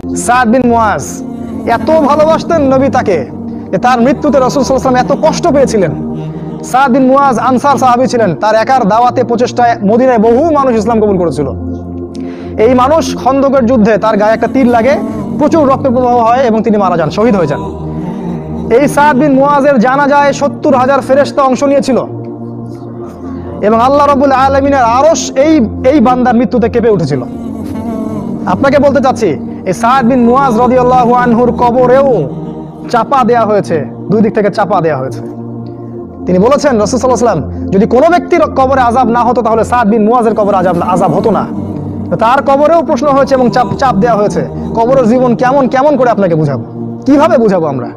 সাদ বিন মুয়াজ এত ভালোবাসতেন নবী তাকে যে তার মৃত্যুতে রাসূল সাল্লাল্লাহু আলাইহি ওয়াসাল্লাম এত কষ্ট পেয়েছিলেন। সাদ বিন মুয়াজ আনসার সাহাবী ছিলেন, তার একার দাওয়াতে প্রচেষ্টায় মদিনায় বহু মানুষ ইসলাম কবুল করেছিল। এই মানুষ খন্দকের যুদ্ধে তার গায়ে একটা তীর লাগে, প্রচুর রক্ত প্রবাহ হয় এবং তিনি মারা যান, শহীদ হয়ে যান। এই সাদ বিন মুয়াজের জানাজায় 70,000 ফেরেশতা অংশ নিয়েছিল এবং আল্লাহ রাব্বুল আলামিনের আরশ এই বান্দার মৃত্যুতে কেঁপে উঠেছিল। আপনাকে বলতে চাচ্ছি, এই সাদ বিন মুয়াজ রাদিয়াল্লাহু আনহুর কবরেও চাপা দেয়া হয়েছে, দুই দিক থেকে চাপা দেয়া হয়েছে। তিনি বলেছেন, রাসূল সাল্লাল্লাহু আলাইহি ওয়াসাল্লাম, যদি কোনো ব্যক্তির কবরে আযাব না হতো তাহলে সাদ বিন মুয়াজের কবরে আযাব হতো না। তার কবরেও প্রশ্ন হয়েছে এবং চাপ দেওয়া হয়েছে। কবরের জীবন কেমন করে আপনাকে বুঝাবো, কিভাবে বুঝাবো আমরা?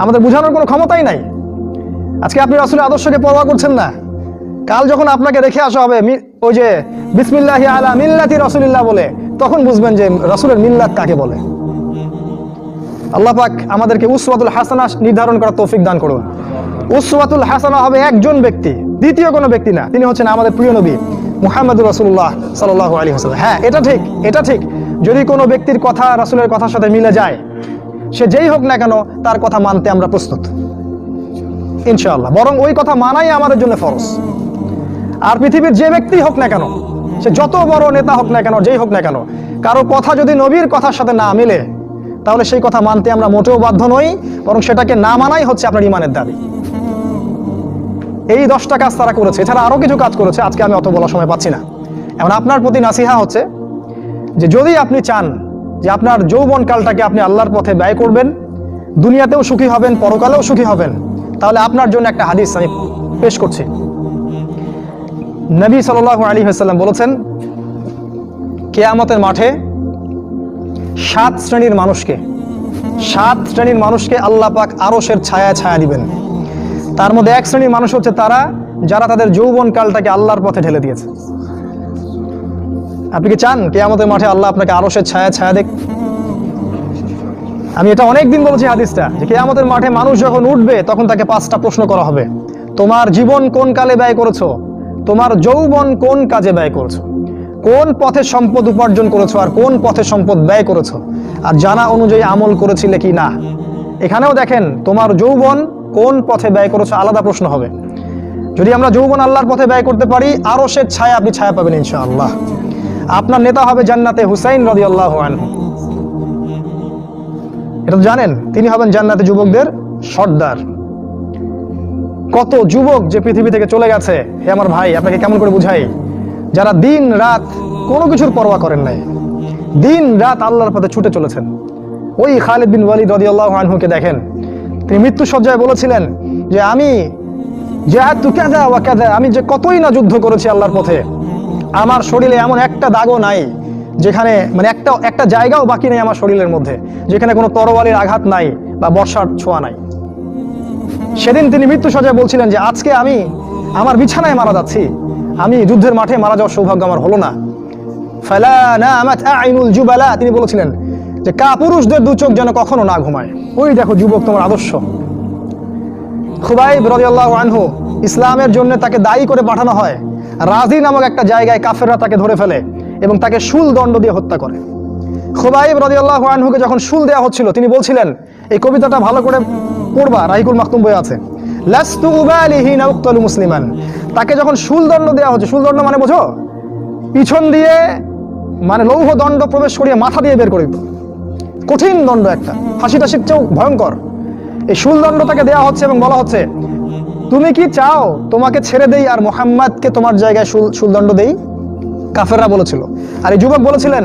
আমাদের বুঝানোর কোনো ক্ষমতাই নাই। আজকে আপনি রাসূলের আদর্শকে পরোয়া করছেন না। কাল যখন আপনাকে রেখে আসা হবে ওই যে বিসমিল্লাহি আলা মিল্লাতি রাসূলিল্লাহ বলে, তখন বুঝবেন যে রাসূলের মিল্লাত কাকে বলে। আল্লাহ পাক আমাদেরকে উসওয়াতুল হাসানা নির্ধারণ করার তৌফিক দান করুন। উসওয়াতুল হাসানা হবে একজন ব্যক্তি, দ্বিতীয় কোনো ব্যক্তি না। তিনি হচ্ছেন আমাদের প্রিয় নবী মুহাম্মদুর রাসূলুল্লাহ সাল্লাল্লাহু আলাইহি ওয়াসাল্লাম। হ্যাঁ, এটা ঠিক যদি কোনো ব্যক্তির কথা রাসূলের কথার সাথে মিলে যায়, সে যেই হোক না কেন তার কথা মানতে আমরা প্রস্তুত ইনশাআল্লাহ। বরং ওই কথা মানাই আমাদের জন্য ফরজ। আর পৃথিবীর যে ব্যক্তি হোক না কেন, সে যত বড় নেতা হোক না কেন, যেই হোক না কেন, কারো কথা যদি নবীর কথার সাথে না মিলে, তাহলে সেই কথা মানতে আমরা মোটেও বাধ্য নই, বরং সেটাকে না মানাই হচ্ছে আপনার ঈমানের দাবি। এই 10টা কাজ তারা করেছে, এছাড়া আরো কিছু কাজ করেছে, আজকে আমি অত বলার সময় পাচ্ছি না। এখন আপনার প্রতি নাসিহা হচ্ছে যে যদি আপনি চান যে আপনার যৌবনকালটাকে আপনি আল্লাহর পথে ব্যয় করবেন, দুনিয়াতেও সুখী হবেন, পরকালেও সুখী হবেন, তাহলে আপনার জন্য একটা হাদিস আমি পেশ করছি। নবী সাল্লাল্লাহু আলাইহি ওয়াসাল্লাম বলেছেন, কিয়ামতের মাঠে 7 শ্রেণীর মানুষকে আল্লাহ পাক আরশের ছায়া দিবেন। তার মধ্যে 1 শ্রেণীর মানুষ হচ্ছে তারা যারা তাদের যৌবনকালটাকে আল্লাহর পথে ঢেলে দিয়েছে। আপনি কি চান কিয়ামতের মাঠে আল্লাহ আপনাকে আরশের ছায়া দেখ? আমি এটা অনেকদিন বলেছি হাদিসটা, যে কিয়ামতের মাঠে মানুষ যখন উঠবে তখন তাকে 5টা প্রশ্ন করা হবে। তোমার জীবন কোন কালে ব্যয় করেছো? তোমার যৌবন কোন কাজে ব্যয় করেছো? কোন পথে সম্পদ উপার্জন করেছো আর কোন পথে সম্পদ ব্যয় করেছো? আর জানা অনুযায়ী আমল করেছিলে কি না? এখানেও দেখেন, তোমার যৌবন কোন পথে ব্যয় করেছো আলাদা প্রশ্ন হবে। যদি আমরা যৌবন আল্লাহর পথে ব্যয় করতে পারি, আরশের ছায়া আপনি ছায়া পাবেন ইনশাআল্লাহ। আপনার নেতা হবে জান্নাতে হুসাইন রাদিয়াল্লাহু আনহু। এটা তো জানেন, তিনি হবেন জান্নাতে যুবকদের সর্দার। কত যুবক যে পৃথিবী থেকে চলে গেছে, হে আমার ভাই, আপনাকে কেমন করে বুঝাই, যারা দিন রাত কোনো কিছুর পরোয়া করেন নাই, দিন রাত আল্লাহর পথে ছুটে চলেছেন। ওই খালিদ বিন ওয়ালিদ রাদিয়াল্লাহু আনহুকে দেখেন, তিনি মৃত্যু সজ্জায় বলেছিলেন যে আমি জাহাদতু কাযা ওয়া কাযা, আমি যে কতই না যুদ্ধ করেছি আল্লাহর পথে, আমার শরীরে এমন একটা দাগও নাই যেখানে, মানে একটা জায়গাও বাকি নেই আমার শরীরের মধ্যে যেখানে কোনো তরবারির আঘাত নাই বা বর্ষার ছোঁয়া নাই। সেদিন তিনি মৃত্যু সজ্জায় বলছিলেন যে আজকে আমি আমার বিছানায় মারা যাচ্ছি, আমি যুদ্ধের মাঠে মারা যাওয়ার সৌভাগ্য আমার হলো না। ফালা নামাত আইনুল জুবালা, তিনি বলেছিলেন যে কাপুরুষদের 2 চোখ যেন কখনো না ঘুমায়। ওই দেখো যুবক, তোমার আদর্শ। খুবাইব রাদিয়াল্লাহু আনহু, ইসলামের জন্য তাকে দায়ী করে পাঠানো হয়। রাজি নামক একটা জায়গায় কাফেররা তাকে ধরে ফেলে এবং তাকে শুল দণ্ড দিয়ে হত্যা করে। খুবাইব রাদিয়াল্লাহু আনহুকে যখন শুল দেওয়া হচ্ছিল, তিনি বলছিলেন, এই কবিতাটা ভালো করে পড়বা, রাহিকুল মাকতুম বই আছে, লাস্তু উবালিহি না উক্তালু মুসলিমান। তাকে যখন শুল দণ্ড দেওয়া হচ্ছে, শুল দণ্ড মানে বোঝো, পিছন দিয়ে মানে লৌহ দণ্ড প্রবেশ করিয়ে মাথা দিয়ে বের করে দিত, কঠিন দণ্ড, একটা ফাঁসি টাসির চেয়েও ভয়ঙ্কর। এই শুল দণ্ড তাকে দেওয়া হচ্ছে এবং বলা হচ্ছে, তুমি কি চাও তোমাকে ছেড়ে দেই আর মুহাম্মাদকে তোমার জায়গায় শুলদণ্ড দেই? কাফেররা বলেছিল। আর এই যুবক বলেছিলেন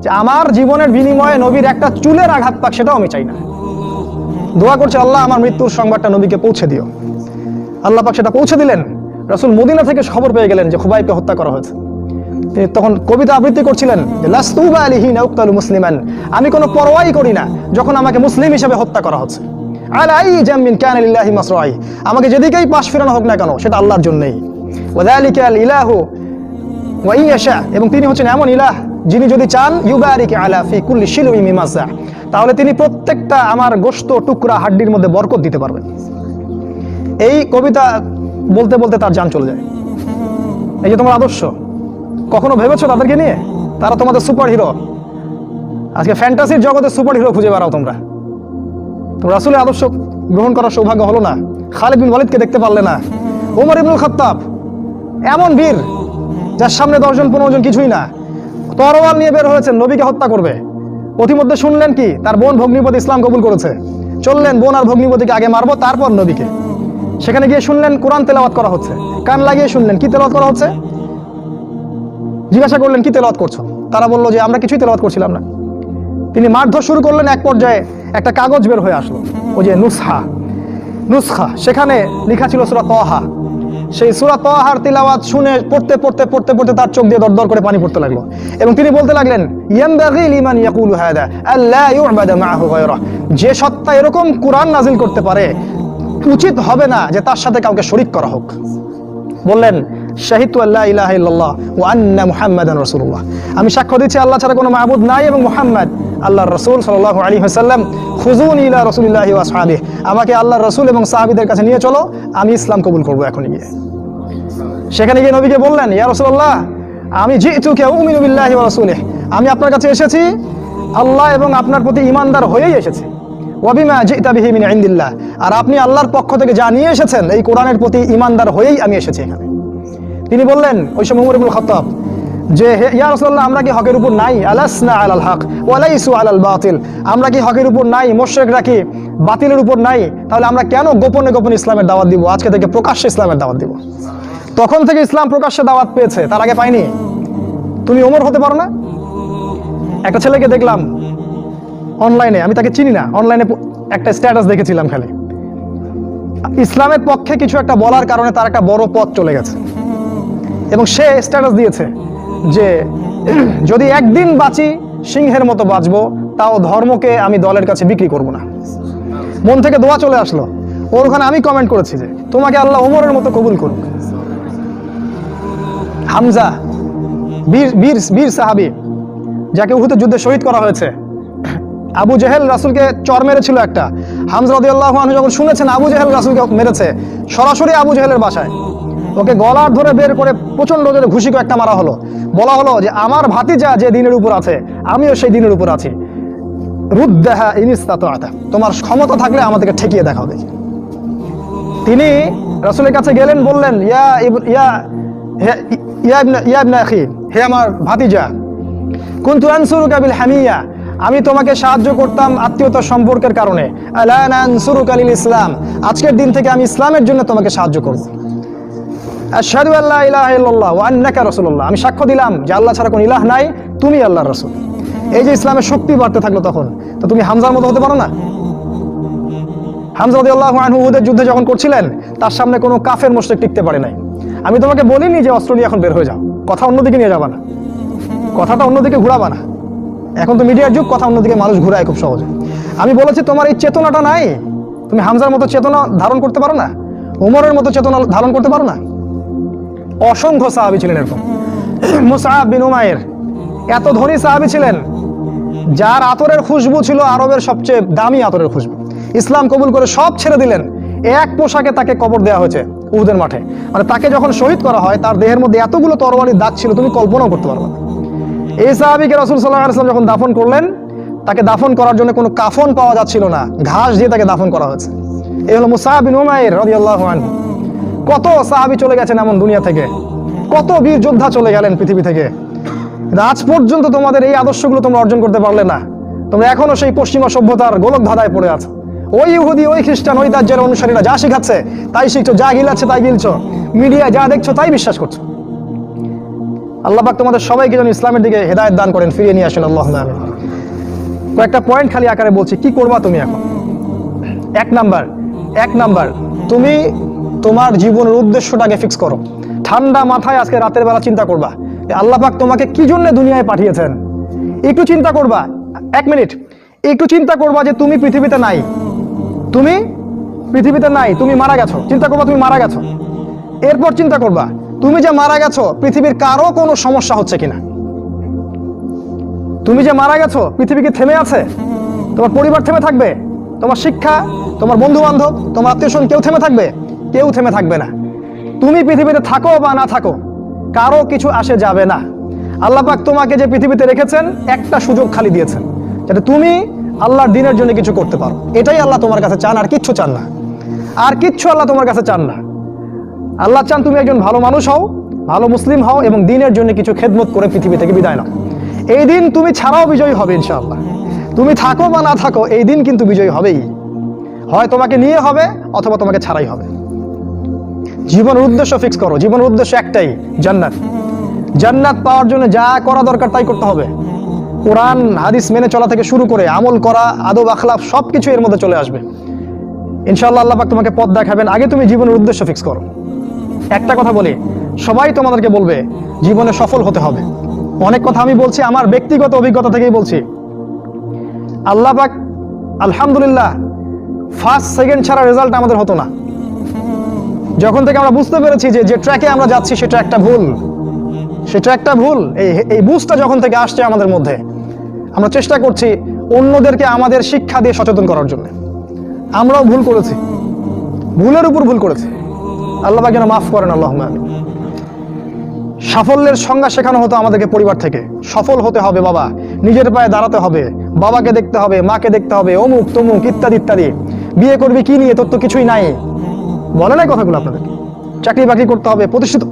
যে আমার জীবনের বিনিময়ে নবীর একটা চুলের আঘাত পাক, সেটাও আমি চাই না। দোয়া করছে, আল্লাহ আমার মৃত্যুর সংবাদটা নবীকে পৌঁছে দিও। আল্লাহ পাক সেটা পৌঁছে দিলেন। রাসূল মদিনা থেকে খবর পেয়ে গেলেন যে খুবাইবকে হত্যা করা হয়েছে। তিনি তখন কবিতা আবৃত্তি করছিলেন যে লাস্তু উবালিহি না উক্তালু মুসলিমান, আমি কোনো পরোয়াই করি না যখন আমাকে মুসলিম হিসেবে হত্যা করা হচ্ছে। আলাই জামিন কানা লিল্লাহি মাসরাই, আমাকে যেদিকেই পাশ ফেরানো হোক না কেন সেটা আল্লাহর জন্যই। ওয়াযালিকাল ইলাহু ওয়া ইয়াশা, এবং তিনি হচ্ছেন এমন ইলাহ যিনি যদি চান ইউবারিক আলা ফি কুল্লি শিলুমি মিমাসা, তাহলে তিনি প্রত্যেকটা আমার গোশত টুকরা হাড্ডির মধ্যে বরকত দিতে পারবেন। এই কবিতা বলতে বলতে তার জান চলে যায়। এই যে তোমার আদর্শ, কখনো ভেবেছো তাদেরকে নিয়ে? তারা তোমাদের সুপার হিরো। আজকে ফ্যান্টাসির জগতে সুপার হিরো খুঁজে বেড়াও তোমরা। রাসূলের আদর্শ গ্রহণ করার সৌভাগ্য হলো না, খালিদ বিন ওয়ালিদকে দেখতে পারলে না, ওমর ইবনুল খাত্তাব এমন বীর যার সামনে 10 জন 15 জন কিছুই না, তরোয়াল নিয়ে বের হয়েছেন নবীকে হত্যা করবে। অতিমধ্যে শুনলেন কি তার বোন ভগ্নিপতি ইসলাম কবুল করেছে, চললেন বোন আর ভগ্নিপতিকে আগে মারবো তারপর নবীকে। সেখানে গিয়ে শুনলেন কোরআন তেলাওয়াত করা হচ্ছে, কান লাগিয়ে শুনলেন কি তেলাওয়াত করা হচ্ছে। জিজ্ঞাসা করলেন কি তেলাওয়াত করছো, তারা বললো যে আমরা কিছুই তেলাওয়াত করছিলাম না। তিনি মারধর শুরু করলেন, এক পর্যায়ে একটা কাগজ বের হয়ে আসলো, ওই যে নুসখা, সেখানে লেখা ছিল সূরা তাহা। সেই সূরা তাহার তিলাওয়াত শুনে পড়তে পড়তে পড়তে পড়তে তার চোখ দিয়ে দরদর করে পানি পড়তে লাগলো, এবং তিনি বলতে লাগলেন ইয়ামবাগি লিমান ইয়াকুলু হাদা আল্লা ইউবাদা মাআহু গায়রা, যে সত্তা এরকম কোরআন নাজিল করতে পারে উচিত হবে না যে তার সাথে কাউকে শরীক করা হোক। বললেন শাহিদতু আল্লা ইলাহা ইল্লাল্লাহ ওয়া আন্না মুহাম্মাদান রাসূলুল্লাহ, আমি সাক্ষ্য দিচ্ছি আল্লাহ ছাড়া কোনো মাবুদ নাই এবং মুহাম্মদ আল্লাহর রাসূল সাল্লাল্লাহু আলাইহি ওয়াসাল্লাম। খুযুনি ইলা রাসূলিল্লাহি ওয়া আসহাবিহি, আমাকে আল্লাহর রাসূল এবং সাহাবীদের কাছে নিয়ে চলো, আমি ইসলাম কবুল করব এখনই গিয়ে। সেখানে গিয়ে নবীকে বললেন ইয়া রাসূলুল্লাহ আমি জিতুকা উমিনু বিল্লাহি ওয়া রাসূলিহি, আমি আপনার কাছে এসেছি আল্লাহ এবং আপনার প্রতি ঈমানদার হয়েই এসেছি। ওয়া বিমা জিতা বিহি মিন ইনদিল্লাহ, আর আপনি আল্লাহর পক্ষ থেকে যা নিয়ে এসেছেন এই কোরআনের প্রতি ঈমানদার হয়েই আমি এসেছি এখানে। তিনি বললেন ওই সময় ওমর ইবনুল খাত্তাব যে ইয়া রাসূলুল্লাহ আমরা কি হকের উপর নাই, আলাসনা আলাল হক ওয়া লাইসু আলাল বাতিল, আমরা কি হকের উপর নাই, মুশরিকরা কি বাতিলের উপর নাই, তাহলে আমরা কেন গোপনে গোপনে ইসলামের দাওয়াত দিব, আজকে থেকে প্রকাশ্যে ইসলামের দাওয়াত দিব। তখন থেকে ইসলাম প্রকাশ্যে দাওয়াত পেয়েছে, তার আগে পায়নি। তুমি ওমর হতে পারো না? একটা ছেলেকে দেখলাম অনলাইনে, আমি তাকে চিনি না, অনলাইনে একটা স্ট্যাটাস দেখেছিলাম, খালি ইসলামের পক্ষে কিছু একটা বলার কারণে তার একটা বড় পথ চলে গেছে, এবং সে স্ট্যাটাস দিয়েছে যে যদি একদিন বাঁচি সিংহের মতো বাঁচবো, তাও ধর্মকে আমি দলের কাছে বিক্রি করব না। মন থেকে দোয়া চলে আসলো ওর ওখানে। আমি কমেন্ট করেছি যে তোমাকে আল্লাহ ওমরের মতো কবুল করুক। হামজা বীর সাহাবী, যাকে উহুদ যুদ্ধে শহীদ করা হয়েছে। আবু জেহেল রাসূলকে চর মেরেছিল একটা, হামজা রাদিয়াল্লাহু আনহু যখন শুনেছেন আবু জেহেল রাসূলকে মেরেছে, সরাসরি আবু জেহেলের বাসায় ওকে গলার ধরে বের করে প্রচন্ড জোরে ঘুষি একটা মারা হলো। বলা হলো যে আমার ভাতিজা যে দিনের উপর আছে আমিও সেই দিনের উপর আছি, রুদ্দাহা ইন ইসতাতা'তা, তোমার ক্ষমতা থাকলে আমাদেরকে ঠেকিয়ে দেখাও দেখি। তিনি রাসূলের কাছে গেলেন, বললেন ইয়া ইবনা আখি, হে আমার ভাতিজা, কুনতু আনসুরুকা বিল হামিয়া, আমি তোমাকে সাহায্য করতাম আত্মীয়তার সম্পর্কের কারণে, আলা নানসুরুকা লিল ইসলাম, আজকের দিন থেকে আমি ইসলামের জন্য তোমাকে সাহায্য করব। আশহাদু আল্লা ইলাহা ইল্লাল্লাহ ওয়া আন্নাকা রাসূলুল্লাহ, আমি সাক্ষ্য দিলাম যে আল্লাহ ছাড়া কোনো ইলাহ নাই, তুমি আল্লাহর রাসূল। এই যে ইসলামের শক্তি বাড়তে থাকলো তখন, তো তুমি হামজার মতো হতে পারো না? হামজা রাদিয়াল্লাহু আনহু উহুদের যুদ্ধে যখন করছিলেন তার সামনে কোনো কাফের মুশরিক টিকতে পারে নাই। আমি তোমাকে বলিনি যে অস্ত্র নিয়ে এখন বের হয়ে যাও, কথা অন্যদিকে নিয়ে যাবা না, কথাটা অন্যদিকে ঘুরাবা না। এখন তো মিডিয়ার যুগ, কথা অন্যদিকে মানুষ ঘুরায় খুব সহজে। আমি বলেছি তোমার এই চেতনাটা নাই, তুমি হামজার মতো চেতনা ধারণ করতে পারো না, ওমরের মতো চেতনা ধারণ করতে পারো না। অসংখ্য সাহাবী ছিলেন এরকম। মুসআব বিন উমাইর এত ধনী সাহাবী ছিলেন যার আতরের খুশবু ছিল আরবের সবচেয়ে দামি আতরের খুশবু। ইসলাম কবুল করে সব ছেড়ে দিলেন, এক পোশাকে তাকে কবর দেওয়া হয়েছে উহুদের মাঠে। মানে তাকে যখন শহীদ করা হয় তার দেহের মধ্যে এতগুলো তরবারির দাগ ছিল তুমি কল্পনাও করতে পারবে না। এই সাহাবীকে রাসূল সাল্লাল্লাহু আলাইহি ওয়াসাল্লাম যখন দাফন করলেন, তাকে দাফন করার জন্য কোনো কাফন পাওয়া যাচ্ছিল না, ঘাস দিয়ে তাকে দাফন করা হয়েছে। এই হলো মুসআব বিন উমাইর রাদিয়াল্লাহু আনহু। কত সাহাবী চলে গেছেন এমন দুনিয়া থেকে, কত বীর যোদ্ধা চলে গেলেন পৃথিবী থেকে, কিন্তু আজ পর্যন্ত তোমাদের এই আদর্শগুলো তোমরা অর্জন করতে পারলে না। তোমরা এখনো সেই পশ্চিমা সভ্যতার গোলক ধাঁধায় পড়ে আছো। ওই ইহুদি, ওই খ্রিস্টান, ওই দাজ্জালের অনুসারীরা যা শিখাচ্ছে তাই শিখছো, যা গিলাচ্ছে তাই গিলছো, মিডিয়া যা দেখছো তাই বিশ্বাস করছো। আল্লাহ পাক তোমাদের সবাইকে যেন ইসলামের দিকে হেদায়েত দান করেন, ফিরিয়ে নিয়ে আসেন, আল্লাহুম্মা আমিন। কয়েকটা পয়েন্ট খালি আকারে বলছি, কি করবা তুমি এখন। এক নাম্বার, তুমি তোমার জীবনের উদ্দেশ্যটাকে ফিক্স করো। ঠান্ডা মাথায় আজকে রাতের বেলা চিন্তা করবা আল্লাহ পাক তোমাকে কি জন্য দুনিয়ায় পাঠিয়েছেন। একটু চিন্তা করবা, 1 মিনিট একটু চিন্তা করবা যে তুমি পৃথিবীতে নাই, তুমি মারা গেছো। চিন্তা করবা তুমি মারা গেছো। এরপর চিন্তা করবা তুমি যে মারা গেছো পৃথিবীর কারো কোনো সমস্যা হচ্ছে কিনা। তুমি যে মারা গেছো পৃথিবী কি থেমে আছে? তোমার পরিবার থেমে থাকবে? তোমার শিক্ষা, তোমার বন্ধু বান্ধব, তোমার আত্মীয়স্বজন কেউ থেমে থাকবে? কেউ থেমে থাকবে না। তুমি পৃথিবীতে থাকো বা না থাকো কারো কিছু আসে যাবে না। আল্লাহ পাক তোমাকে যে পৃথিবীতে রেখেছেন একটা সুযোগ খালি দিয়েছেন, যাতে তুমি আল্লাহর দ্বীনের জন্য কিছু করতে পারো। এটাই আল্লাহ তোমার কাছে চান, আর কিচ্ছু চান না। আর কিচ্ছু আল্লাহ তোমার কাছে চান না। আল্লাহ চান তুমি একজন ভালো মানুষ হও, ভালো মুসলিম হও এবং দ্বীনের জন্য কিছু খেদমত করে পৃথিবী থেকে বিদায় নাও। এই দিন তুমি ছাড়াও বিজয়ী হবে ইনশাআল্লাহ। তুমি থাকো বা না থাকো, এই দিন কিন্তু বিজয়ী হবেই। হয় তোমাকে নিয়ে হবে অথবা তোমাকে ছাড়াই হবে। জীবনের উদ্দেশ্য ফিক্স করো। জীবনের উদ্দেশ্য একটাই, জান্নাত। জান্নাত পাওয়ার জন্য যা করা দরকার তাই করতে হবে। কোরআন হাদিস মেনে চলা থেকে শুরু করে আমল করা, আদব আখলাক সবকিছু এর মধ্যে চলে আসবে ইনশাআল্লাহ। আল্লাহ পাক তোমাকে পথ দেখাবেন। আগে তুমি জীবনের উদ্দেশ্য ফিক্স করো। একটা কথা বলি, সবাই তোমাদেরকে বলবে জীবনে সফল হতে হবে। অনেক কথা আমি বলছি আমার ব্যক্তিগত অভিজ্ঞতা থেকেই বলছি। আল্লাহ পাক আলহামদুলিল্লাহ ফার্স্ট সেকেন্ড ছাড়া রেজাল্ট আমাদের হতো না। যখন থেকে আমরা বুঝতে পেরেছি যে ট্র্যাকে আমরা যাচ্ছি সে ট্র্যাকটা ভুল, সে ট্র্যাকটা ভুল, এই বুঝটা যখন থেকে আসছে আমাদের মধ্যে, আমরা চেষ্টা করছি অন্যদেরকে আমাদের শিক্ষা দিয়ে সচেতন করার জন্য। আমরাও ভুল করেছি, ভুলের উপর ভুল করেছি। আল্লাহ পাক যেন মাফ করেন, আল্লাহুম্মা আমিন। সাফল্যের সংজ্ঞা শেখানো হতো আমাদেরকে পরিবার থেকে। সফল হতে হবে বাবা, নিজের পায়ে দাঁড়াতে হবে, বাবাকে দেখতে হবে, মাকে দেখতে হবে, অমুক তমুক ইত্যাদি ইত্যাদি। বিয়ে করবি কি নিয়ে, তোর তো কিছুই নাই, বলে নাই কথাগুলো আপনাদেরকে। চাকরি বাকরি করতে হবে,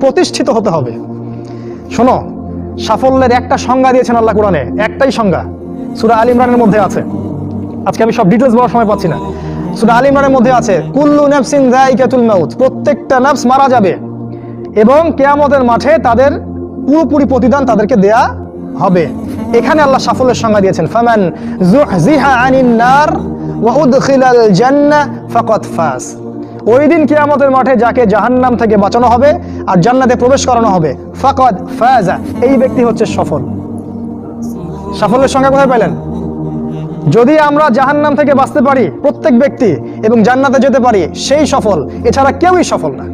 প্রতিষ্ঠিত হতে হবে। শোনো, সাফল্যের একটা সংজ্ঞা দিয়েছেন আল্লাহ কোরআনে, একটাই সংজ্ঞা, সূরা আল ইমরানের মধ্যে আছে। আজকে আমি সব ডিটেলস বলার সময় পাচ্ছি না। সূরা আল ইমরানের মধ্যে আছে, কুল্লু নাফসিন যায়িকাতুল মাউত, প্রত্যেকটা নফস মারা যাবে এবং কিয়ামতের মাঠে তাদের পুরোপুরি প্রতিদান তাদেরকে দেয়া হবে। এখানে আল্লাহ সাফল্যের সংজ্ঞা দিয়েছেন, ফামান যুহজিহা আনিন নার ওয়া উদখিলাল জান্নাহ ফাকাদ ফাজ। ওই দিন কিয়ামতের মাঠে যাকে জাহান্নাম থেকে বাঁচানো হবে আর জান্নাতে প্রবেশ করানো হবে, ফাকাদ ফাজা, এই ব্যক্তি হচ্ছে সফল। সাফল্যের সংজ্ঞা কোথায় পেলেন? যদি আমরা জাহান্নাম থেকে বাঁচতে পারি প্রত্যেক ব্যক্তি এবং জান্নাতে যেতে পারি, সেই সফল। এছাড়া কেউই সফল না,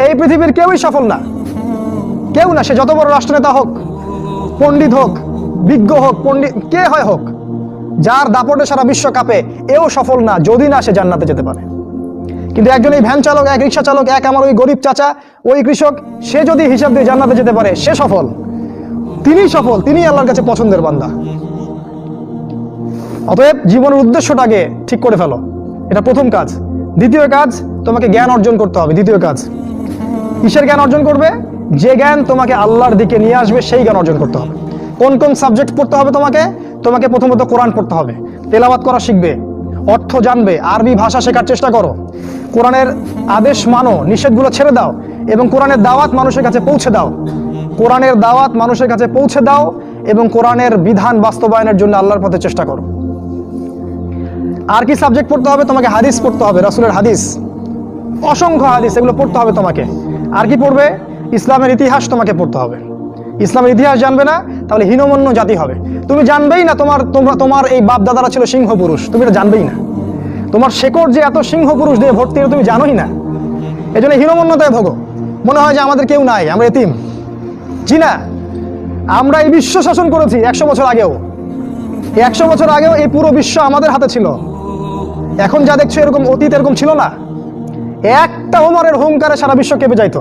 এই পৃথিবীর কেউই সফল না, কেউ না। সে যত বড় রাষ্ট্রনেতা হোক, পণ্ডিত হোক, বিজ্ঞ হোক, পণ্ডিত কে হয় হোক, যার দাপটে সারা বিশ্ব কাঁপে, এও সফল না যদি না সে জান্নাতে যেতে পারে। কিন্তু একজন এই ভ্যান চালক, এক রিক্সা চালক, এক আমার ওই গরিব চাচা, ওই কৃষক, সে যদি হিসাব দিয়ে জান্নাতে যেতে পারে, সে সফল। তিনি সফল, তিনি আল্লাহর কাছে পছন্দের বান্দা। অতএব জীবনের উদ্দেশ্যটাকে ঠিক করে ফেলো, এটা প্রথম কাজ। দ্বিতীয় কাজ, তোমাকে জ্ঞান অর্জন করতে হবে। দ্বিতীয় কাজ, কিসের জ্ঞান অর্জন করবে? যে জ্ঞান তোমাকে আল্লাহর দিকে নিয়ে আসবে, সেই জ্ঞান অর্জন করতে হবে। কোন কোন সাবজেক্ট পড়তে হবে তোমাকে প্রথমত কোরআন পড়তে হবে, তেলাওয়াত করা শিখবে, অর্থ জানবে, আরবি ভাষা শেখার চেষ্টা করো, কোরআনের আদেশ মানো, নিষেধগুলো ছেড়ে দাও এবং কোরআনের দাওয়াত মানুষের কাছে পৌঁছে দাও। কোরআনের দাওয়াত মানুষের কাছে পৌঁছে দাও এবং কোরআনের বিধান বাস্তবায়নের জন্য আল্লাহর পথে চেষ্টা করো। আর কি সাবজেক্ট পড়তে হবে? তোমাকে হাদিস পড়তে হবে, রাসূলের হাদিস, অসংখ্য হাদিস, এগুলো পড়তে হবে তোমাকে। আর কি পড়বে? ইসলামের ইতিহাস তোমাকে পড়তে হবে। ইসলামের ইতিহাস জানবে না, তাহলে হীনমন্য জাতি হবে। তুমি জানবেই না তোমার এই বাপ দাদারা ছিল সিংহ পুরুষ, তুমি এটা জানবেই না। তোমার শেকড় যে এত সিংহ পুরুষ দিয়ে ভর্তি, এটা তুমি জানোই না। এই জন্য হীনমন্যতায় ভোগো, মনে হয় যে আমাদের কেউ নাই, আমরা এতিম। জি না, আমরা এই বিশ্ব শাসন করেছি 100 বছর আগেও। 100 বছর আগেও এই পুরো বিশ্ব আমাদের হাতে ছিল। এখন যা দেখছো এরকম অতীত এরকম ছিল না। একটা ওমরের হুঙ্কারে সারা বিশ্ব কেঁপে যাইতো।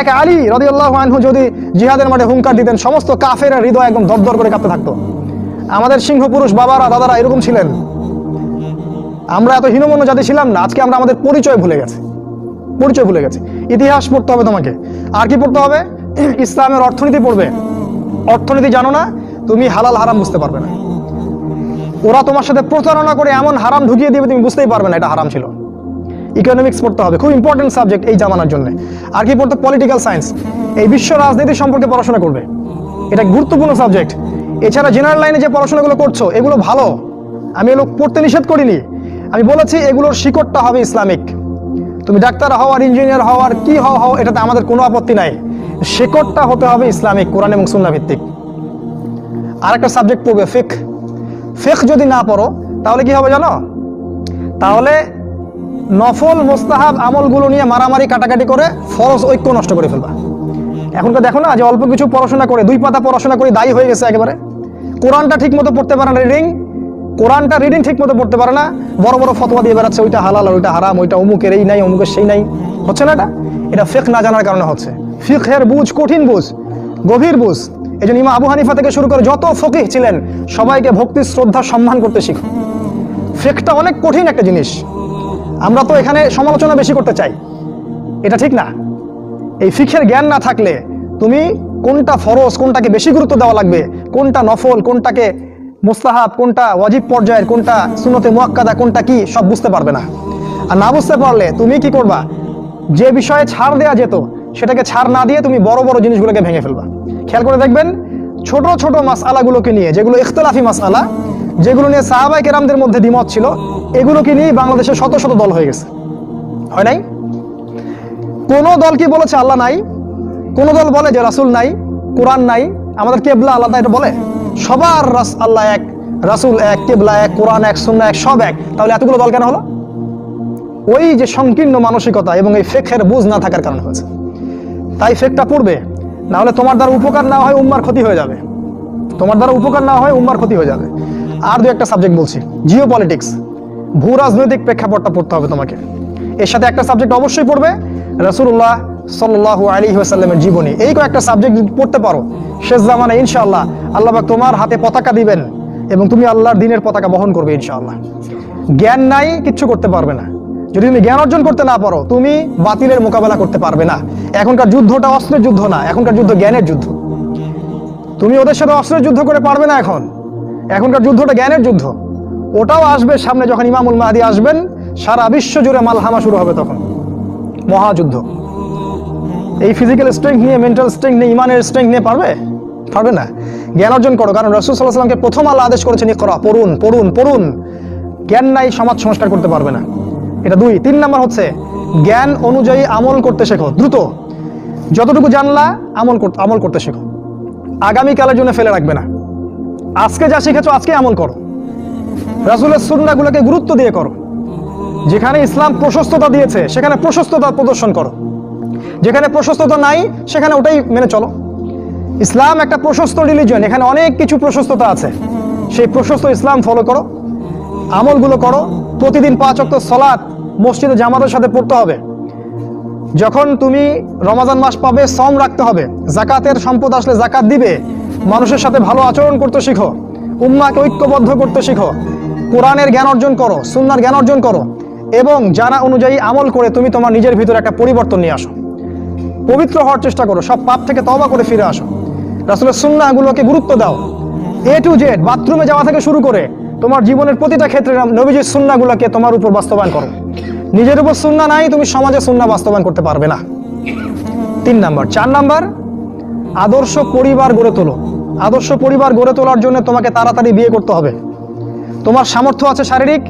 এক আলী রাদিয়াল্লাহু আনহু যদি জিহাদের মাঠে হুঙ্কার দিতেন, সমস্ত কাফেরের হৃদয় একদম দরদর করে কাঁপতে থাকতো। আমাদের সিংহ পুরুষ বাবারা দাদারা এরকম ছিলেন। আমরা এত হীনমন্য জাতি ছিলাম না। আজকে আমরা আমাদের পরিচয় ভুলে গেছি। ইতিহাস পড়তে হবে তোমাকে। আর কি পড়তে হবে? ইসলামের অর্থনীতি পড়বে। অর্থনীতি জানো না, তুমি হালাল হারাম বুঝতে পারবে না। ওরা তোমার সাথে প্রতারণা করে এমন হারাম ঢুকিয়ে দিবে, তুমি বুঝতেই পারবে না এটা হারাম ছিল। ইকোনমিক্স পড়তে হবে, খুব ইম্পর্টেন্ট সাবজেক্ট এই জামানার জন্য। আর কি পড়তে? পলিটিক্যাল সায়েন্স, এই বিশ্ব রাজনীতি সম্পর্কে পড়াশোনা করবে, এটা গুরুত্বপূর্ণ সাবজেক্ট। এছাড়া জেনারেল লাইনে যে পড়াশোনাগুলো করছো এগুলো ভালো, আমি এগুলো পড়তে নিষেধ করিনি। আমি বলেছি এগুলোর শিকড়টা হবে ইসলামিক। তুমি ডাক্তার হও আর ইঞ্জিনিয়ার হও আর কি হও, এটাতে আমাদের কোনো আপত্তি নাই। শিকড়টা হতে হবে ইসলামিক, কোরআন এবং সুন্নাহ ভিত্তিক। আরেকটা সাবজেক্ট পড়বে ফিকহ। ফিকহ যদি না পড়ো তাহলে কি হবে জানো? তাহলে নফল মোস্তাহাব আমলগুলো নিয়ে মারামারি কাটাকাটি করে ফরজ ঐক্য নষ্ট করে ফেলবা। এখনকার দেখো না যে অল্প কিছু পড়াশোনা করে, 2 পাতা পড়াশোনা করে দায়ী হয়ে গেছে একেবারে। কোরআনটা ঠিক মতো পড়তে পারে না, কোরআনটা রিডিং ঠিক মতো পড়তে পারে না, বড় বড় ফতোয়া দিয়ে বেড়াচ্ছে, ওইটা হালাল আর ওইটা হারাম, ওইটা অমুকের এই নাই অমুকের সেই নাই। হচ্ছে না এটা ফিকহ না জানার কারণে হচ্ছে। ফিকহের বুঝ কঠিন বুঝ, গভীর বুঝ, এই জন্য ইমাম আবু হানিফা থেকে শুরু করে যত ফকিহ ছিলেন সবাইকে ভক্তি শ্রদ্ধা সম্মান করতে শিখো। ফিকহটা অনেক কঠিন একটা জিনিস, আমরা তো এখানে সমালোচনা বেশি করতে চাই, এটা ঠিক না। এই ফিকহের জ্ঞান না থাকলে তুমি কোনটা ফরজ, কোনটাকে বেশি গুরুত্ব দেওয়া লাগবে, কোনটা নফল, কোনটাকে মুস্তাহাব, কোনটা ওয়াজিব পর্যায়ের, কোনটা সুন্নতে মুআক্কাদা, কোনটা কি সব বুঝতে পারবে না। আর না বুঝতে পারলে তুমি কি করবা, যে বিষয়ে ছাড় দেয়া যেত সেটাকে ছাড় না দিয়ে তুমি বড় বড় জিনিসগুলোকে ভেঙে ফেলবা। খেয়াল করে দেখবেন ছোট ছোট মাসআলাগুলোকে নিয়ে, যেগুলো ইখতিলাফি মাসআলা, যেগুলো নিয়ে সাহাবায়ে কেরামদের মধ্যে দ্বিমত ছিল, এগুলোকে নিয়ে বাংলাদেশে শত শত দল হয়ে গেছে, হয় নাই? কোন দল কি বলেছে আল্লাহ নাই? কোন দল বলে যে রাসূল নাই, কোরআন নাই, আমাদের কেবলা আলাদা, এটা বলে? সবার আল্লাহ এক, রাসূল এক, কেবলা এক, কোরআন এক, সুন্নাহ এক, সব এক। তাহলে এতগুলো দল কেন হলো? ওই যে সংকীর্ণ মানসিকতা এবং এই ফিকহের বুঝ না থাকার কারণে হয়েছে। তাই ফিকহটা পড়বে, না হলে তোমার দ্বারা উপকার না হয় উম্মার ক্ষতি হয়ে যাবে, তোমার দ্বারা উপকার না হয় উম্মার ক্ষতি হয়ে যাবে। আর দু একটা সাবজেক্ট বলছি, জিও পলিটিক্স, ভূ রাজনৈতিক প্রেক্ষাপটটা পড়তে হবে তোমাকে। এর সাথে একটা সাবজেক্ট অবশ্যই পড়বে রাসূলুল্লাহ সাল্লাল্লাহু আলাইহি ওয়াসাল্লামের জীবনী। এই কয়েকটা সাবজেক্ট পড়তে পারো, শেষ জামানায় ইনশাআল্লাহ আল্লাহ পাক তোমার হাতে পতাকা দিবেন এবং তুমি আল্লাহর দ্বীনের পতাকা বহন করবে ইনশাআল্লাহ। জ্ঞান নাই, কিচ্ছু করতে পারবে না। যদি তুমি জ্ঞান অর্জন করতে না পারো, তুমি বাতিলের মোকাবেলা করতে পারবে না। এখনকার যুদ্ধটা অস্ত্রের যুদ্ধ না, এখনকার যুদ্ধ জ্ঞানের যুদ্ধ। তুমি ওদের সাথে অস্ত্রের যুদ্ধ করে পারবে না। এখনকার যুদ্ধটা জ্ঞানের যুদ্ধ। ওটাও আসবে সামনে, যখন ইমামুল মাহদী আসবেন, সারা বিশ্ব জুড়ে মালহামা শুরু হবে, তখন মহাযুদ্ধ। এই ফিজিক্যাল স্ট্রেংথ নিয়ে, মেন্টাল স্ট্রেংথ নিয়ে, ইমানের স্ট্রেংথ নিয়ে পারবে না। জ্ঞান অর্জন করো, কারণ রাসূল সাল্লাল্লাহু আলাইহি ওয়াসাল্লামকে প্রথম আল্লাহ আদেশ করেছেন ইকরা, পড়ুন পড়ুন পড়ুন। জ্ঞান নাই, সমাজ সংস্কার করতে পারবে না। এটা 2। 3 নাম্বার হচ্ছে জ্ঞান অনুযায়ী আমল করতে শেখো। দ্রুত যতটুকু জানলা আমল করতে শেখো, আগামীকালের জন্য ফেলে রাখবে না। আজকে যা শিখেছো আজকে আমল করো, রাসূলের সুন্নাহগুলোকে গুরুত্ব দিয়ে করো। যেখানে ইসলাম প্রশস্ততা দিয়েছে সেখানে প্রশস্ততা প্রদর্শন করো, যেখানে প্রশস্ততা নাই সেখানে ওটাই মেনে চলো। ইসলাম একটা প্রশস্ত রিলিজিয়ন, এখানে অনেক কিছু প্রশস্ততা আছে, সেই প্রশস্ত ইসলাম ফলো করো, আমলগুলো করো। প্রতিদিন 5 ওয়াক্ত সালাত মসজিদে জামাতের সাথে পড়তে হবে। যখন তুমি রমাজান মাস পাবে, সম রাখতে হবে। জাকাতের সম্পদ আসলে জাকাত দিবে। মানুষের সাথে ভালো আচরণ করতে শিখো, উম্মাহকে ঐক্যবদ্ধ করতে শিখো, কোরআনের জ্ঞান অর্জন করো, সুন্নাহর জ্ঞান অর্জন করো, এবং জানা অনুযায়ী আমল করে তুমি তোমার নিজের ভিতরে একটা পরিবর্তন নিয়ে আসো। পবিত্র হওয়ার চেষ্টা করো, সব পাপ থেকে তওবা করে ফিরে আসো। রাসূলের সুন্নাহগুলোকে গুরুত্ব দাও। A to Z, বাথরুমে যাওয়া থেকে শুরু করে তোমার জীবনের প্রতিটা ক্ষেত্রে নবীজির সুন্নাহগুলোকে তোমার উপর বাস্তবায়ন করো। নিজের উপর সুন্নাহ নাই, তুমি সমাজে সুন্নাহ বাস্তবায়ন করতে পারবে না। 3 নাম্বার। 4 নাম্বার, আদর্শ পরিবার গড়ে তোলো। আদর্শ পরিবার গড়ে তোলার জন্য তোমাকে তাড়াতাড়ি বিয়ে করতে হবে। তোমার সামর্থ্য আছে, শারীরিক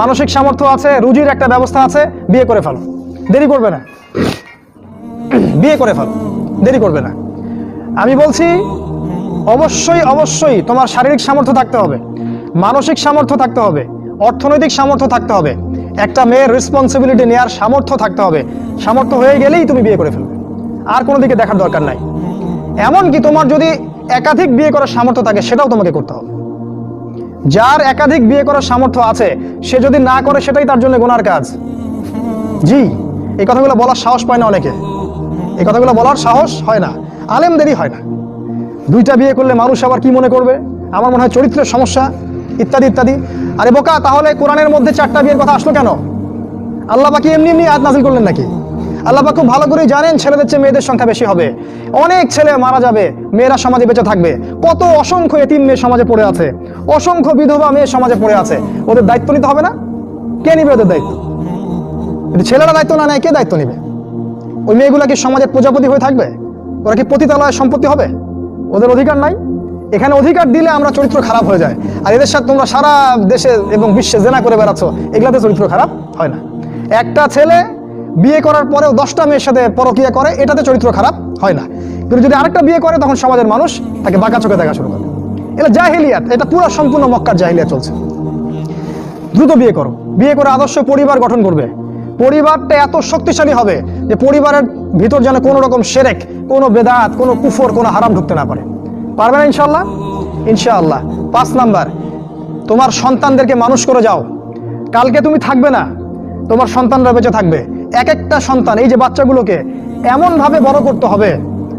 মানসিক সামর্থ্য আছে, রুজির একটা ব্যবস্থা আছে, বিয়ে করে ফেলো, দেরি করবে না। বিয়ে করে ফেলো, দেরি করবে না। আমি বলছি অবশ্যই তোমার শারীরিক সামর্থ্য থাকতে হবে, মানসিক সামর্থ্য থাকতে হবে, অর্থনৈতিক সামর্থ্য থাকতে হবে, একটা মেয়ের রেসপন্সিবিলিটি নেওয়ার সামর্থ্য থাকতে হবে। সামর্থ্য হয়ে গেলেই তুমি বিয়ে করে ফেলবে, আর কোনো দিকে দেখার দরকার নাই। এমনকি তোমার যদি একাধিক বিয়ে করার সামর্থ্য থাকে সেটাও তোমাকে করতে হবে। যার একাধিক বিয়ে করার সামর্থ্য আছে সে যদি না করে সেটাই তার জন্য গুনার কাজ। জি, এই কথাগুলো বলার সাহস পায় না অনেকে, এই কথাগুলো বলার সাহস হয় না, আলেমদেরই হয় না। 2টা বিয়ে করলে মানুষ আবার কি মনে করবে, আমার মনে হয় চরিত্রের সমস্যা, ইত্যাদি ইত্যাদি। আরে বোকা, তাহলে কোরআনের মধ্যে 4টা বিয়ের কথা আসলো কেন? আল্লাহ পাক এমনি আয়াত নাযিল করলেন নাকি? আল্লাহ পাক খুব ভালো করেই জানেন ছেলেদের চেয়ে মেয়েদের সংখ্যা বেশি হবে, অনেক ছেলে মারা যাবে, মেয়েরা সমাজে বেঁচে থাকবে। কত অসংখ্য এতিম মেয়ে সমাজে পড়ে আছে, অসংখ্য বিধবা মেয়ে সমাজে পড়ে আছে। ওদের দায়িত্ব নিতে হবে না? কে নিবে ওদের দায়িত্ব? যদি ছেলেরা দায়িত্ব না নেয় কে দায়িত্ব নিবে? ওই মেয়েগুলা কি সমাজের প্রজাপতি হয়ে থাকবে? ওরা কি পতিতালয়ের সম্পত্তি হবে? ওদের অধিকার নাই। এখানে অধিকার দিলে আমরা চরিত্র খারাপ হয়ে যায়। আর এদের সাথে তোমরা সারা দেশে এবং বিশ্বে জেনা করে বেড়াচ্ছ, এগুলাতে চরিত্র খারাপ হয় না। একটা ছেলে বিয়ে করার পরেও 10টা মেয়ের সাথে পরকীয়া করে, এটাতে চরিত্র খারাপ হয় না। কিন্তু যদি আরেকটা বিয়ে করে তখন সমাজের মানুষ তাকে বাঁকা চোখে দেখা শুরু করে। এটা জাহিলিয়াত, এটা পুরো সম্পূর্ণ মক্কার জাহিলিয়াত চলছে। দ্রুত বিয়ে করো, বিয়ে করে আদর্শ পরিবার গঠন করবে। পরিবারটা এত শক্তিশালী হবে যে পরিবারের ভিতর যেন কোনো রকম শিরক, কোনো বেদাত, কোনো কুফর, কোনো হারাম ঢুকতে না পারে। পারবে না ইনশাআল্লাহ? ইনশাআল্লাহ। 5 নাম্বার, তোমার সন্তানদেরকে মানুষ করে যাও। কালকে তুমি থাকবে না, তোমার সন্তানরা বেঁচে থাকবে। এক একটা সন্তান, এই যে বাচ্চাগুলোকে এমনভাবে বড় করতে হবে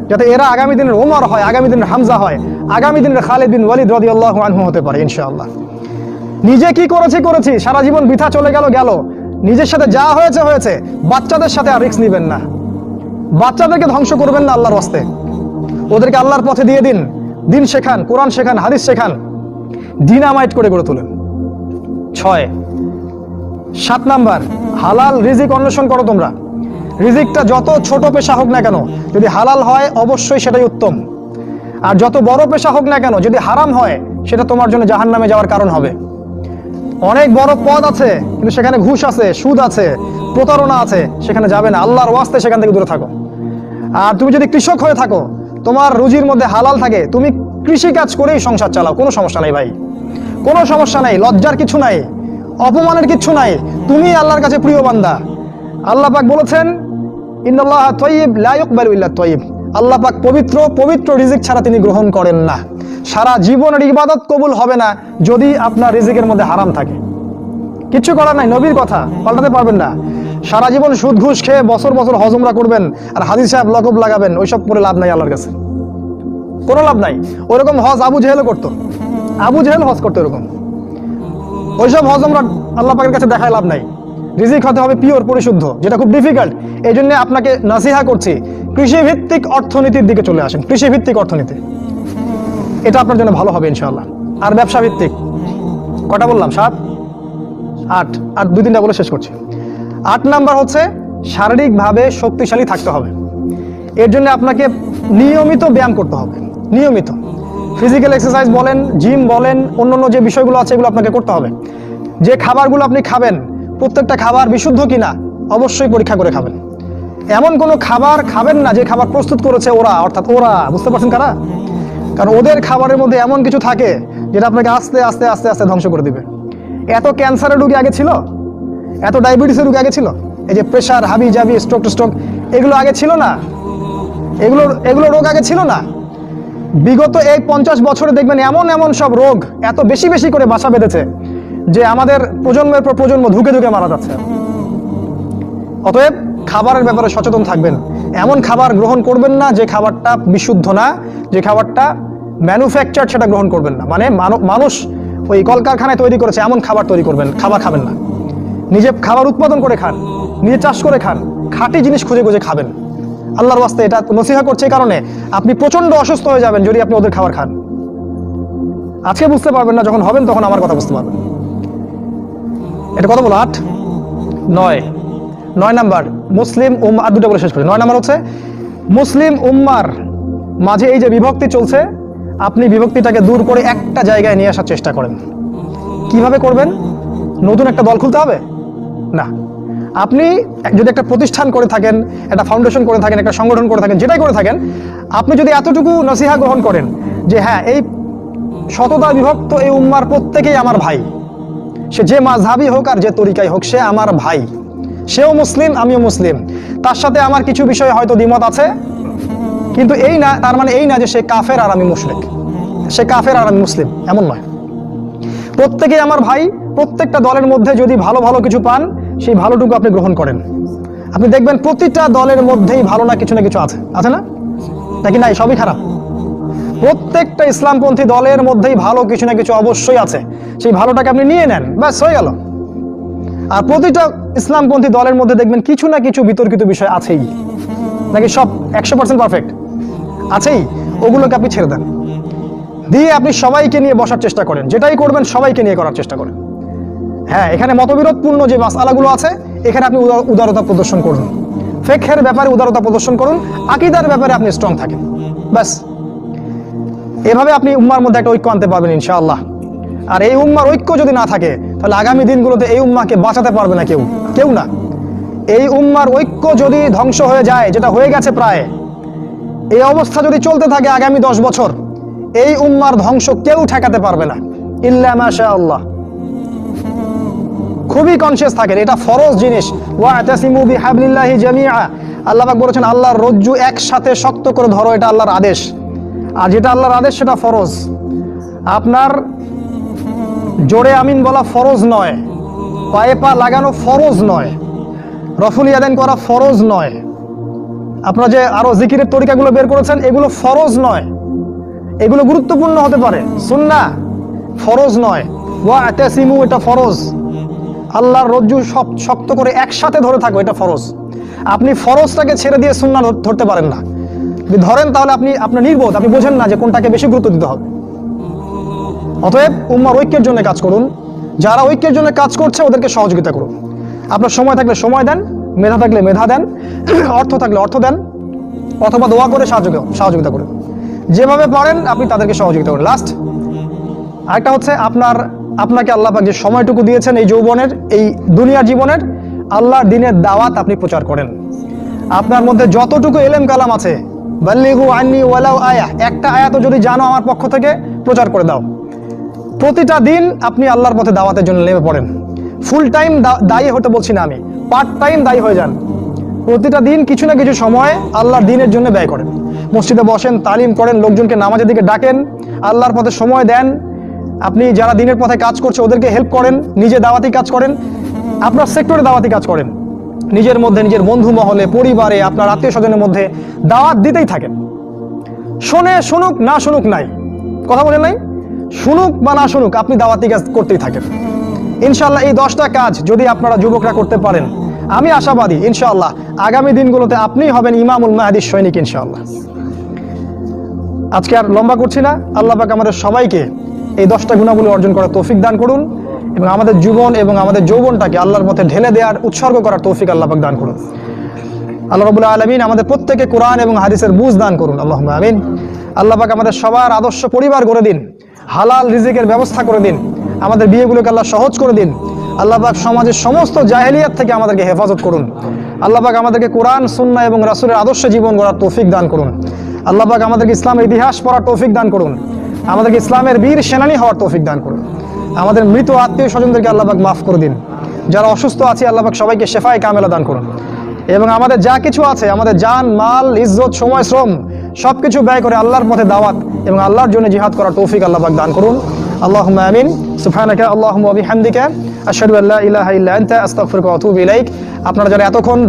যাতে এরা আগামী দিনের ওমর হয়, আগামী দিনের হামজা হয়, আগামী দিনের খালিদ বিন ওয়ালিদ রাদিয়াল্লাহু আনহু হতে পারে ইনশাআল্লাহ। নিজে কি করেছি, সারা জীবন বৃথা চলে গেল, নিজের সাথে যা হয়েছে। বাচ্চাদের সাথে আর রিস্ক নেবেন না, বাচ্চাদেরকে ধ্বংস করবেন না আল্লাহর ওয়াস্তে। ওদেরকে আল্লাহর পথে দিয়ে দিন, দিন শেখান, কোরআন শেখান, হাদিস শেখান, ডিনামাইট করে গড়ে তোলেন। 7 নাম্বার, হালাল রিজিক অন্বেষণ করো তোমরা। রিজিকটা যত ছোট পেশা হোক না কেন, যদি হালাল হয় অবশ্যই সেটাই উত্তম। আর যত বড় পেশা হোক না কেন, যদি হারাম হয় সেটা তোমার জন্য জাহান্নামে যাওয়ার কারণ হবে। অনেক বড় পদ আছে কিন্তু সেখানে ঘুষ আছে, সুদ আছে, প্রতারণা আছে, সেখানে যাবে না। আল্লাহর ওয়াস্তে সেখান থেকে দূরে থাকো। আর তুমি যদি কৃষক হয়ে থাকো, তোমার রুজির মধ্যে হালাল থাকে, তুমি কৃষি কাজ করেই সংসার চালাও, কোনো সমস্যা নাই ভাই, কোনো সমস্যা নাই, লজ্জার কিছু নাই, অপমানের কিছু নাই। তুমি আল্লাহর কাছে প্রিয় বান্দা। আল্লাহ পাক বলেছেন, ইন্নাল্লাহা তাইয়্যিব লা ইয়াকবালু ইল্লা তাইয়্যিব। আল্লাহ পাক পবিত্র রিজিক ছাড়া তিনি গ্রহণ করেন না। সারা জীবনের ইবাদত কবুল হবে না যদি আপনার রিজিকের মধ্যে হারাম থাকে। কিচ্ছু করার নাই, নবীর কথা পাল্টাতে পারবেন না। সারা জীবন সুদ ঘুষ খেয়ে বছর হজ উমরা করবেন আর হাদিস সাহেব লকব লাগাবেন, ওইসব করে লাভ নাই আল্লাহর কাছে, কোনো লাভ নাই। ওরকম হজ আবু জেহেলও করতো, আবু জেহেল হজ করতো এরকম। ওইসব হজ উমরা আল্লাহ পাকের কাছে দেখায় লাভ নাই। রিজিক হতে হবে পিওর, পরিশুদ্ধ, যেটা খুব ডিফিকাল্ট। এই জন্য আপনাকে নাসিহা করছি, কৃষিভিত্তিক অর্থনীতির দিকে চলে আসেন। কৃষিভিত্তিক অর্থনীতি, এটা আপনার জন্য ভালো হবে ইনশাআল্লাহ। আর ব্যবসা ভিত্তিক, কটা বললাম? 7, 8, আর 2-3টা বলে শেষ করছি। 8 নাম্বার হচ্ছে শারীরিকভাবে শক্তিশালী থাকতে হবে। এর জন্য আপনাকে নিয়মিত ব্যায়াম করতে হবে, নিয়মিত ফিজিক্যাল এক্সারসাইজ বলেন, জিম বলেন, অন্যান্য যে বিষয়গুলো আছে এগুলো আপনাকে করতে হবে। যে খাবারগুলো আপনি খাবেন, প্রত্যেকটা খাবার বিশুদ্ধ কিনা অবশ্যই পরীক্ষা করে খাবেন। এমন কোনো খাবার খাবেন না যে খাবার প্রস্তুত করেছে ওরা, অর্থাৎ ওরা, বুঝতে পারছেন কারা? কারণ ওদের খাবারের মধ্যে এমন কিছু থাকে যেটা আপনাকে আস্তে আস্তে আস্তে আস্তে ধ্বংস করে দিবে। এত ক্যান্সারের রোগী আগে ছিল, এত ডায়াবেটিসের রোগী আগে ছিল, এই যে প্রেশার, হাবি জাবি, স্ট্রোক, এগুলো আগে ছিল না, এগুলো রোগ আগে ছিল না। বিগত এই 50 বছরে দেখবেন এমন সব রোগ এত বেশি করে বাসা বেঁধেছে যে আমাদের প্রজন্মের পর প্রজন্ম ধুকে মারা যাচ্ছে। অতএব খাবারের ব্যাপারে সচেতন থাকবেন। এমন খাবার গ্রহণ করবেন না যে খাবারটা বিশুদ্ধ না, যে খাবারটা ম্যানুফ্যাকচার, সেটা গ্রহণ করবেন না। মানে মানুষ ওই কলকারখানায় তৈরি করেছে এমন খাবার খাবার খাবেন না। নিজে খাবার উৎপাদন করে খান, নিজে চাষ করে খান, খাঁটি জিনিস খুঁজে খাবেন। আল্লাহর ওয়াস্তে এটা নসিহা করছে, এই কারণে আপনি প্রচন্ড অসুস্থ হয়ে যাবেন যদি আপনি ওদের খাবার খান। আজকে বুঝতে পারবেন না, যখন হবেন তখন আমার কথা বুঝতে পারবেন। এটা কত বলো? 8, 9 নাম্বার, মুসলিম উম্মাহ। আর 2টা বলে শেষ করি। 9 নাম্বার হচ্ছে মুসলিম উম্মার মাঝে এই যে বিভক্তি চলছে, আপনি বিভক্তিটাকে দূর করে একটা জায়গায় নিয়ে আসার চেষ্টা করেন। কিভাবে করবেন? নতুন একটা দল খুলতে হবে না। আপনি যদি একটা প্রতিষ্ঠান করে থাকেন, একটা ফাউন্ডেশন করে থাকেন, একটা সংগঠন করে থাকেন, যেটাই করে থাকেন, আপনি যদি এতটুকু নসিহা গ্রহণ করেন যে হ্যাঁ, এই শতদা বিভক্ত এই উম্মার প্রত্যেকেই আমার ভাই, সে যে মাযহাবই হোক আর যে তরিকাই হোক, সে আমার ভাই, সেও মুসলিম, আমিও মুসলিম, তার সাথে আমার কিছু বিষয়ে হয়তো দ্বিমত আছে, কিন্তু এই না, তার মানে এই না যে সে কাফের আর আমি মুশরিক, সে কাফের আর আমি মুসলিম, এমন নয়। প্রত্যেকেই আমার ভাই। প্রত্যেকটা দলের মধ্যে যদি ভালো কিছু পান, সেই ভালোটুকু আপনি গ্রহণ করেন। আপনি দেখবেন প্রতিটা দলের মধ্যেই ভালো না কিছু আছে, আছে না? নাকি নাই? সবই খারাপ? প্রত্যেকটা ইসলামপন্থী দলের মধ্যেই ভালো কিছু না কিছু অবশ্যই আছে। সেই ভালোটাকে আপনি নিয়ে নেন, ব্যাস হয়ে গেল। আর প্রতিটা ইসলামপন্থী দলের মধ্যে দেখবেন কিছু না কিছু বিতর্কিত বিষয় আছেই। নাকি সব 100% পারফেক্ট? আছেই। ওগুলোকে আপনি ছেড়ে দেন, দিয়ে আপনি সবাইকে নিয়ে বসার চেষ্টা করেন। যেটাই করবেন সবাইকে নিয়ে করার চেষ্টা করেন। হ্যাঁ, এখানে মতবিরোধপূর্ণ যে মাসআলাগুলো আছে, এখানে আপনি উদারতা প্রদর্শন করুন। ফিকহের ব্যাপারে উদারতা প্রদর্শন করুন, আকীদার ব্যাপারে আপনি স্ট্রং থাকেন, ব্যাস। এভাবে আপনি উম্মার মধ্যে একটা ঐক্য আনতে পারবেন ইনশাআল্লাহ। আর এই উম্মার ঐক্য যদি না থাকে, তাহলে আগামী দিনগুলোতে এই উম্মাকে বাঁচাতে পারবে না কেউ না। এই উম্মার ঐক্য যদি ধ্বংস হয়ে যায়, যেটা হয়ে গেছে প্রায়, এই অবস্থা যদি চলতে থাকে আগামী 10 বছর, এই উম্মার ধ্বংস কেউ ঠেকাতে পারবে না, ইল্লা মাশাআল্লাহ। খুবই কনসিয়াস থাকেন, এটা ফরজ জিনিস। ওয়া'তাসিমু বিহাবলিল্লাহি জামিআ, আল্লাহ পাক বলেছেন আল্লাহর রজ্জু একসাথে শক্ত করে ধরো, এটা আল্লাহর আদেশ। আর যেটা আল্লাহর আদেশ সেটা ফরজ। আপনার জোরে আমিন বলা ফরজ নয়, পায়ে পা লাগানো ফরজ নয়, রফুল ইয়াদাইন করা ফরজ নয়। আপনারা যে আরো জিকিরের তরিকাগুলো বের করেছেন, এগুলো ফরজ নয়, এগুলো গুরুত্বপূর্ণ হতে পারে, সুন্নাহ, ফরজ নয়। ওয়াতাসিমু এটা ফরজ, আল্লাহর রজ্জু সব শক্ত করে একসাথে ধরে থাকো, এটা ফরজ। আপনি ফরজটাকে ছেড়ে দিয়ে সুন্নাহ ধরতে পারেন না। যদি ধরেন তাহলে আপনি আপনার নির্বোধ, আপনি বোঝেন না যে কোনটাকে বেশি গুরুত্ব দিতে হবে। অতএব উম্মার ঐক্যের জন্য কাজ করুন, যারা ঐক্যের জন্য কাজ করছে ওদেরকে সহযোগিতা করুন। আপনার সময় থাকলে সময় দেন, মেধা থাকলে মেধা দেন, অর্থ থাকলে অর্থ দেন, অথবা দোয়া করে সহযোগিতা করুন। যেভাবে পারেন আপনি তাদেরকে সহযোগিতা করুন। লাস্ট আরেকটা হচ্ছে আপনাকে আল্লাহ পাক যে সময়টুকু দিয়েছেন এই যৌবনের, এই দুনিয়ার জীবনের, আল্লাহর দ্বীনের দাওয়াত আপনি প্রচার করেন। আপনার মধ্যে যতটুকু এলেম কালাম আছে, বাল্লিগু আন্নি ওয়ালাউ আয়া, একটা আয়াতও যদি জানো আমার পক্ষ থেকে প্রচার করে দাও। প্রতিটা দিন আপনি আল্লাহর পথে দাওয়াতের জন্য নেমে পড়েন। ফুল টাইম দায়ী হতে বলছি না আমি, পার্ট টাইম দায়ী হয়ে যান। প্রতিটা দিন কিছু না কিছু সময় আল্লাহর দ্বীনের জন্য ব্যয় করেন। মসজিদে বসেন, তালিম করেন, লোকজনকে নামাজের দিকে ডাকেন, আল্লাহর পথে সময় দেন। আপনি যারা দ্বীনের পথে কাজ করছে ওদেরকে হেল্প করেন, নিজে দাওয়াতি কাজ করেন, আপনার সেক্টরে দাওয়াতি কাজ করেন, নিজের মধ্যে, নিজের বন্ধু মহলে, পরিবারে, আপনার আত্মীয় স্বজনের মধ্যে দাওয়াত দিতেই থাকেন। শোনে শুনুক, না শুনুক নাই, কথা বলেন নাই, শুনুক বা না শুনুক আপনি দাওয়াতি কাজ করতেই থাকেন। ইনশাআল্লাহ এই 10টা কাজ যদি আপনারা যুবকরা করতে পারেন, আমি আশাবাদী ইনশাআল্লাহ আগামী দিনগুলোতে আপনিই হবেন ইমামুল মাহদির সৈনিক ইনশাআল্লাহ। আজকে আর লম্বা করছি না। আল্লাহ পাক আমাদের সবাইকে এই 10টা গুণাবলী অর্জন করার তৌফিক দান করুন এবং আমাদের জীবন এবং আমাদের যৌবনটাকে আল্লাহর পথে ঢেলে দেওয়ার, উৎসর্গ করার তৌফিক আল্লাহ পাক দান করুন। আল্লাহ রাব্বুল আলামিন আমাদের প্রত্যেককে কোরআন এবং হাদিসের বুঝ দান করুন, আল্লাহুম্মা আমিন। আল্লাহ পাক আমাদের সবার আদর্শ পরিবার গড়ে দিন, হালাল রিজিকের ব্যবস্থা করে দিন, আমাদের বিয়েগুলোকে আল্লাহ সহজ করে দিন। আল্লাহ পাক সমাজের সমস্ত জাহেলিয়াত থেকে আমাদেরকে হেফাজত করুন। আল্লাহ পাক আমাদেরকে কোরআন, সুন্নাহ এবং রাসূলের আদর্শে জীবন গড়ার তৌফিক দান করুন। আল্লাহ পাক আমাদেরকে ইসলামের ইতিহাস পড়ার তৌফিক দান করুন, আমাদেরকে ইসলামের বীর সেনানী হওয়ার তৌফিক দান করুন। আমাদের মৃত আত্মীয় স্বজনদেরকে আল্লাহ পাক মাফ করে দিন। যারা অসুস্থ আছে আল্লাহ পাক সবাইকে শেফায়ে কামেলা দান করুন এবং আমাদের যা কিছু আছে, আমাদের জান, মাল, ইজ্জত, সময়, শ্রম সবকিছু ব্যয় করে আল্লাহর পথে দাওয়াত এবং আল্লাহর জন্য জিহাদ করার তৌফিক আল্লাহ পাক দান করুন। আল্লাহুম্মা আমিন। সুবহানাকা আল্লাহুম্মা ওয়া বিহামদিকা আশহাদু আল্লা ইলাহা ইল্লা আনতা আস্তাগফিরুকা ওয়া আতুবু ইলাইক। আপনারা যারা এতক্ষণ